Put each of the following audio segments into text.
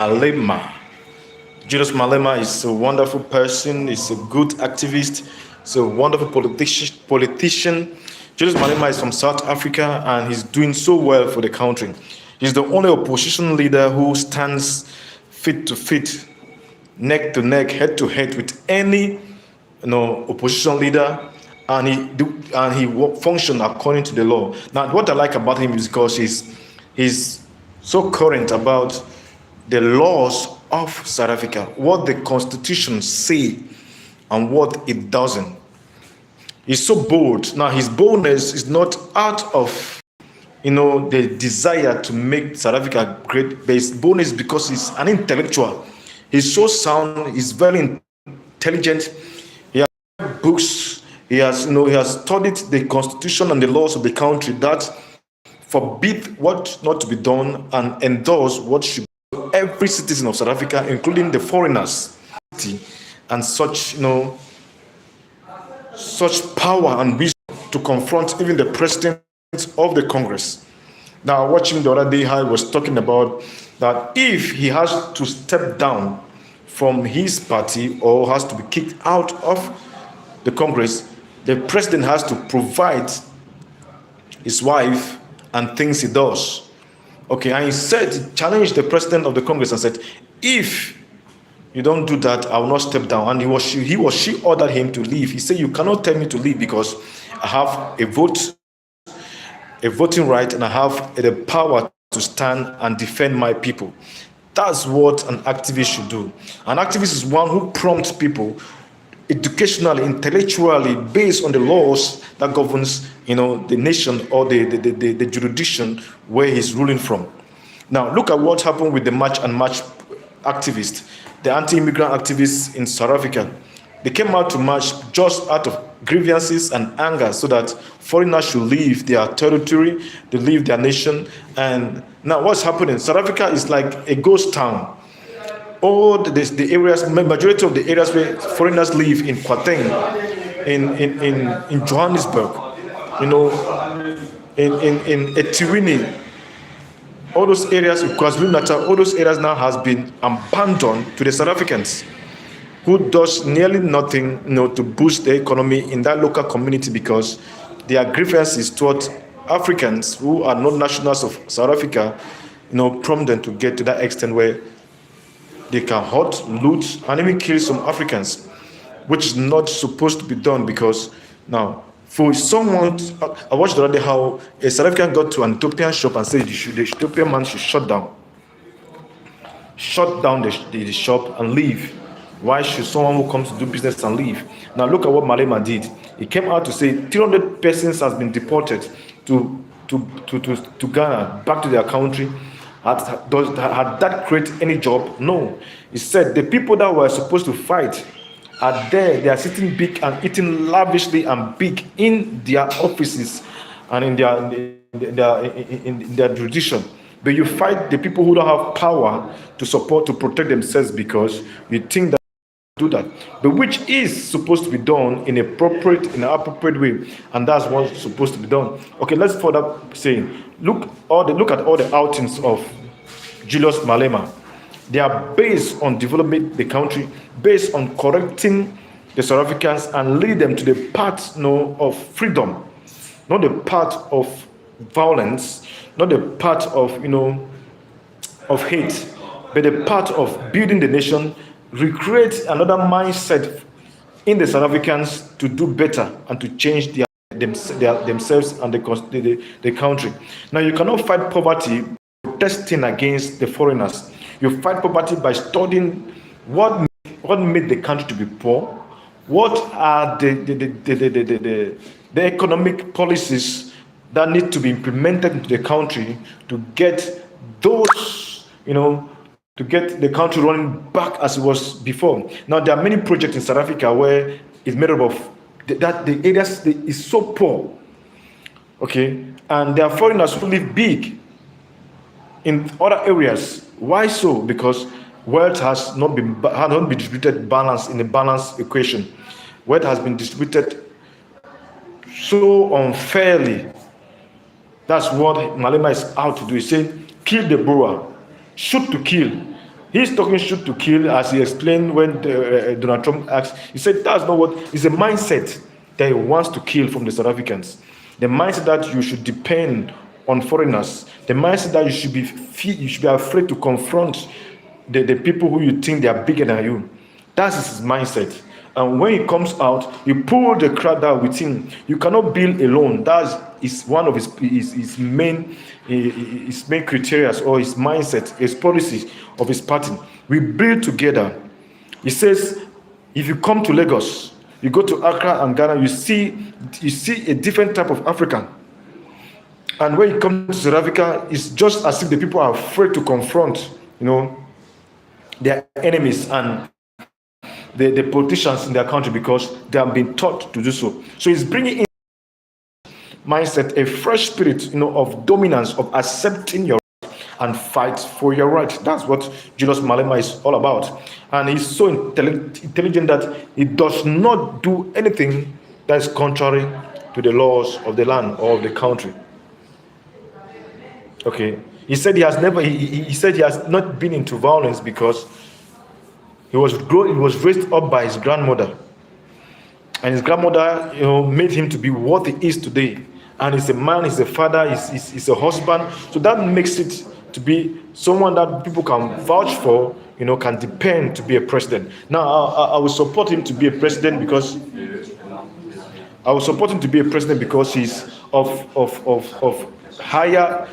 Malema. Julius Malema is a wonderful person. He's a good activist. He's a wonderful politician. Julius Malema is from South Africa and he's doing so well for the country. He's the only opposition leader who stands feet to feet, neck to neck, head to head with any opposition leader, and he function according to the law. Now, what I like about him is because he's so current about the laws of South Africa, what the constitution say and what it doesn't. He's so bold. Now, his boldness is not out of the desire to make South Africa great, but his boldness because he's an intellectual. He's so sound. He's very intelligent. He has books. He has studied the constitution and the laws of the country that forbid what not to be done and endorse what should be done. Every citizen of South Africa, including the foreigners, and such such power and wisdom to confront even the president of the Congress. Now, watching the other day, I was talking about that if he has to step down from his party or has to be kicked out of the Congress, the president has to provide his wife and things he does. Okay, and he said, he challenged the president of the Congress and said, if you don't do that, I will not step down. And he or she ordered him to leave. He said, you cannot tell me to leave because I have a voting right, and I have the power to stand and defend my people. That's what an activist should do. An activist is one who prompts people educationally, intellectually, based on the laws that governs the nation or the jurisdiction where he's ruling from. Now, look at what happened with the March and March activists, the anti-immigrant activists in South Africa. They came out to march just out of grievances and anger so that foreigners should leave their territory, they leave their nation. And now what's happening? South Africa is like a ghost town. All the areas, majority of the areas where foreigners live in Kwateng, in Johannesburg, in Etiwini, all those areas, KwaZulu-Natal, all those areas now has been abandoned to the South Africans, who does nearly nothing, to boost the economy in that local community because their grievances toward Africans who are not nationals of South Africa, prompt them to get to that extent where they can hurt, loot, and even kill some Africans, which is not supposed to be done because now, for someone, I watched the other day how a South African got to an Ethiopian shop and said the Ethiopian man should shut down the shop and leave. Why should someone who comes to do business and leave? Now look at what Malema did. He came out to say 300 persons has been deported to Ghana, back to their country. Had that create any job? No. He said the people that were supposed to fight are there. They are sitting big and eating lavishly and big in their offices and in their jurisdiction. But you fight the people who don't have power to protect themselves because you think that do that, but which is supposed to be done in an appropriate way, and that's what's supposed to be done. Okay, let's further say, look at all the outings of Julius Malema. They are based on developing the country, based on correcting the South Africans and lead them to the path of freedom, not the path of violence, not the path of hate, but the path of building the nation, recreate another mindset in the South Africans to do better and to change themselves and the country. Now, you cannot fight poverty protesting against the foreigners. You fight poverty by studying what made the country to be poor, what are the economic policies that need to be implemented into the country to get those, to get the country running back as it was before. Now, there are many projects in South Africa where it's made up of that the areas is so poor, okay, and there are foreigners who live big in other areas. Why so? Because wealth has not been distributed balanced in a balanced equation. Wealth has been distributed so unfairly. That's what Malema is out to do. He said, kill the borrower, shoot to kill. He's talking shoot to kill, as he explained when Donald Trump asked. He said that's not what, it's a mindset that he wants to kill from the South Africans. The mindset that you should depend on foreigners. The mindset that you should be afraid to confront the people who you think they are bigger than you. That's his mindset. And when he comes out, you pull the crowd down with him. You cannot build alone. That is one of his main criteria, or his mindset, his policies of his party. We build together. He says, if you come to Lagos, you go to Accra and Ghana, you see a different type of African. And when you come to South Africa, it's just as if the people are afraid to confront, their enemies and the politicians in their country, because they have been taught to do so. So he's bringing in mindset, a fresh spirit, of dominance, of accepting your right and fight for your right. That's what Julius Malema is all about. And he's so intelligent that he does not do anything that is contrary to the laws of the land or of the country. Okay. He said he has not been into violence because he was raised up by his grandmother, and his grandmother, made him to be what he is today. And he's a man, he's a father, he's a husband. So that makes it to be someone that people can vouch for, can depend to be a president. Now, I will support him to be a president because he's of higher,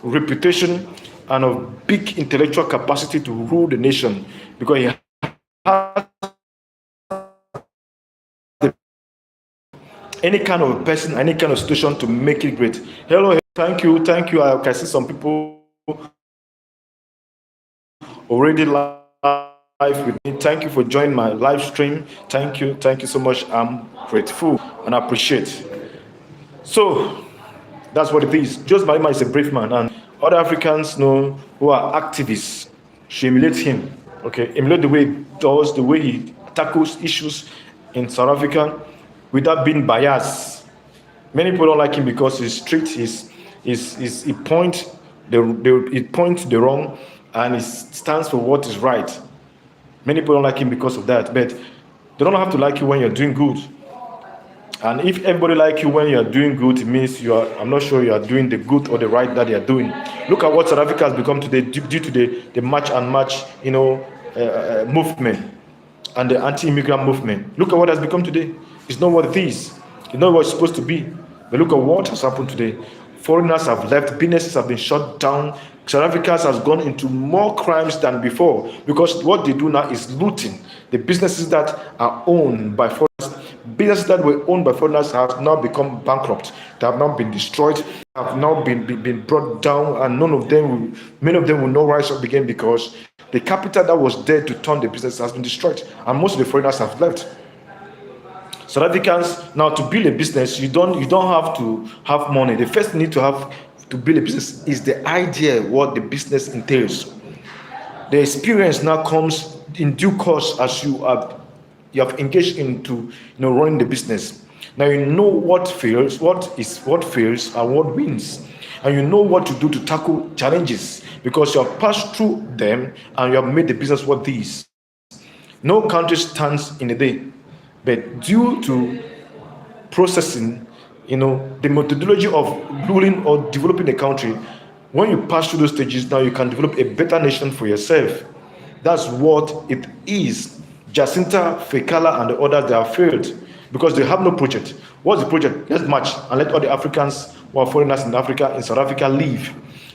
reputation and of big intellectual capacity to rule the nation, because he has any kind of person, any kind of situation to make it great. Hello, thank you. I can see some people already live with me. Thank you for joining my live stream. Thank you so much. I'm grateful and appreciate. So that's what it is. Just Malema is a brave man, and other Africans who are activists should emulate him. Okay, emulate the way he does, the way he tackles issues in South Africa without being biased. Many people don't like him because he's strict. He points the wrong, and he stands for what is right. Many people don't like him because of that, but they don't have to like you when you're doing good. And if everybody like you when you are doing good, it means I'm not sure you are doing the good or the right that they are doing. Look at what South Africa has become today due to the match and match, movement and the anti-immigrant movement. Look at what has become today. It's not what it is. It's not what it's supposed to be. But look at what has happened today. Foreigners have left. Businesses have been shut down. South Africa has gone into more crimes than before, because what they do now is looting. The businesses that are owned by foreigners, businesses that were owned by foreigners have now become bankrupt. They have now been destroyed, have now been brought down, and many of them will not rise up again, because the capital that was there to turn the business has been destroyed, and most of the foreigners have left. South Africans, now, to build a business, you don't have to have money. The first thing you need to have to build a business is the idea what the business entails. The experience now comes in due course as you have engaged into running the business. Now you know what fails, what fails, and what wins, and you know what to do to tackle challenges, because you have passed through them and you have made the business what these. No country stands in a day, but due to processing, the methodology of ruling or developing a country, when you pass through those stages, now you can develop a better nation for yourself. That's what it is. Jacinta, Fekala, and the others, they have failed because they have no project. What's the project? Let's march and let all the Africans who are foreigners in South Africa, leave.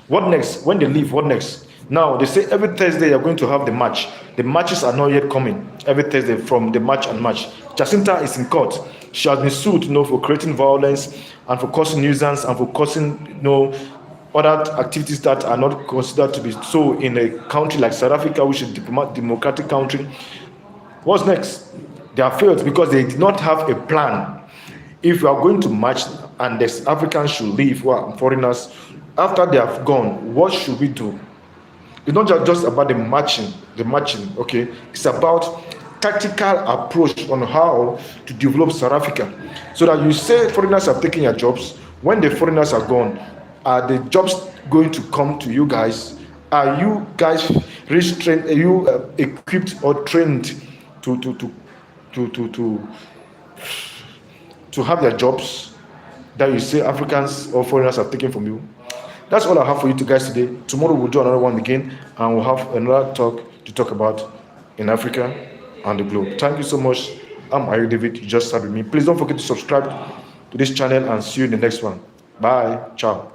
What next? When they leave, what next? Now, they say every Thursday they are going to have the march. The marches are not yet coming. Every Thursday from the march and march. Jacinta is in court. She has been sued, for creating violence and for causing nuisance and for causing, other activities that are not considered to be so in a country like South Africa, which is a democratic country. What's next? They have failed because they did not have a plan. If we are going to march and the Africans should leave, foreigners, after they have gone, what should we do? It's not just about the marching, okay? It's about tactical approach on how to develop South Africa. So that you say foreigners have taken your jobs. When the foreigners are gone, are the jobs going to come to you guys? Are you guys restrained? Are you equipped or trained to to to to to to to have their jobs that you say Africans or foreigners have taken from you? That's all I have for you two guys today. Tomorrow we'll do another one again, and we'll have another talk to talk about in Africa and the globe. Thank you so much. I'm Ayo David. You just sat with me. Please don't forget to subscribe to this channel and see you in the next one. Bye. Ciao.